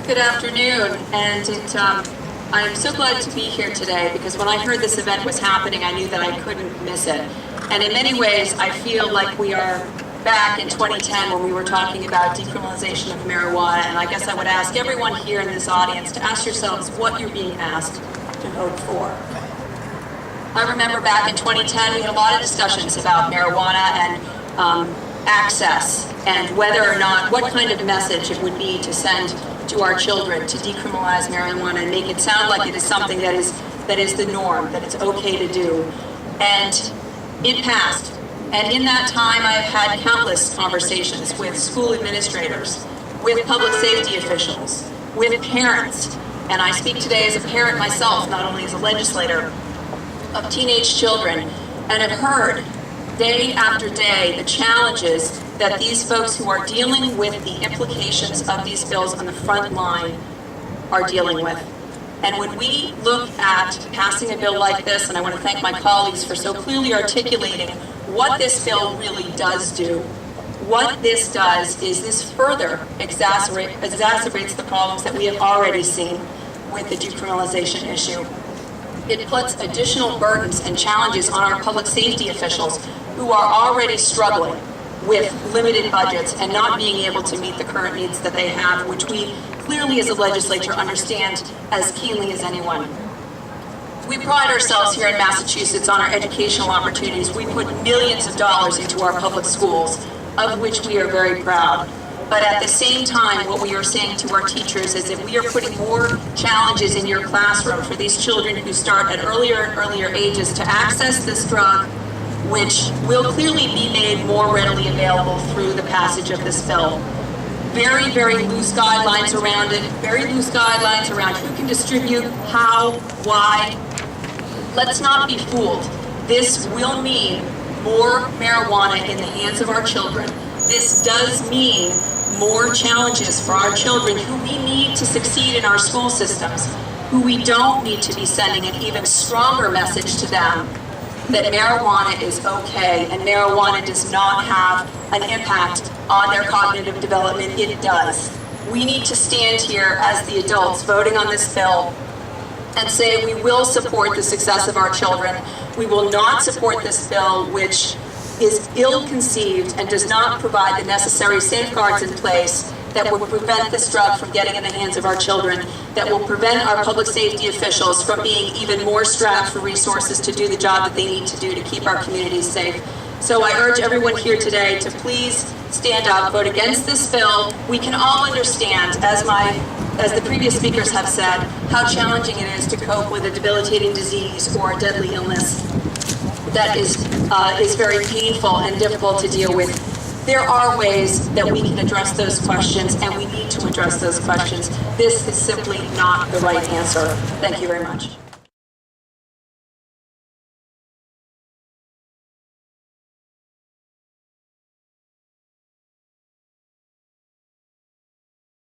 Good afternoon, and I'm so glad to be here today because when I heard this event was happening, I knew that I couldn't miss it. And in many ways, I feel like we are back in 2010 when we were talking about decriminalization of marijuana, and I guess I would ask everyone here in this audience to ask yourselves what you're being asked to vote for. I remember back in 2010, we had a lot of discussions about marijuana and access and whether or not, what kind of message it would be to send to our children to decriminalize marijuana and make it sound like it is something that is the norm, that it's okay to do. And it passed. And in that time, I have had countless conversations with school administrators, with public safety officials, with parents. And I speak today as a parent myself, not only as a legislator, of teenage children, and have heard day after day the challenges that these folks who are dealing with the implications of these bills on the front line are dealing with. And when we look at passing a bill like this, and I want to thank my colleagues for so clearly articulating what this bill really does do, what this does is this further exacerbates the problems that we have already seen with the decriminalization issue. It puts additional burdens and challenges on our public safety officials who are already struggling with limited budgets and not being able to meet the current needs that they have, which we clearly as a legislature understand as keenly as anyone. We pride ourselves here in Massachusetts on our educational opportunities. We put millions of dollars into our public schools, of which we are very proud. But at the same time, what we are saying to our teachers is that we are putting more challenges in your classroom for these children who start at earlier and earlier ages to access this drug, which will clearly be made more readily available through the passage of this bill. Very, very loose guidelines around it, very loose guidelines around who can distribute, how, why. Let's not be fooled. This will mean more marijuana in the hands of our children. This does mean more challenges for our children who we need to succeed in our school systems, who we don't need to be sending an even stronger message to them that marijuana is okay and marijuana does not have an impact on their cognitive development. It does. We need to stand here as the adults voting on this bill and say we will support the success of our children. We will not support this bill which is ill-conceived and does not provide the necessary safeguards in place that will prevent this drug from getting in the hands of our children, that will prevent our public safety officials from being even more strapped for resources to do the job that they need to do to keep our communities safe. So I urge everyone here today to please stand up, vote against this bill. We can all understand, as the previous speakers have said, how challenging it is to cope with a debilitating disease or a deadly illness that is very painful and difficult to deal with. There are ways that we can address those questions, and we need to address those questions. This is simply not the right answer. Thank you very much.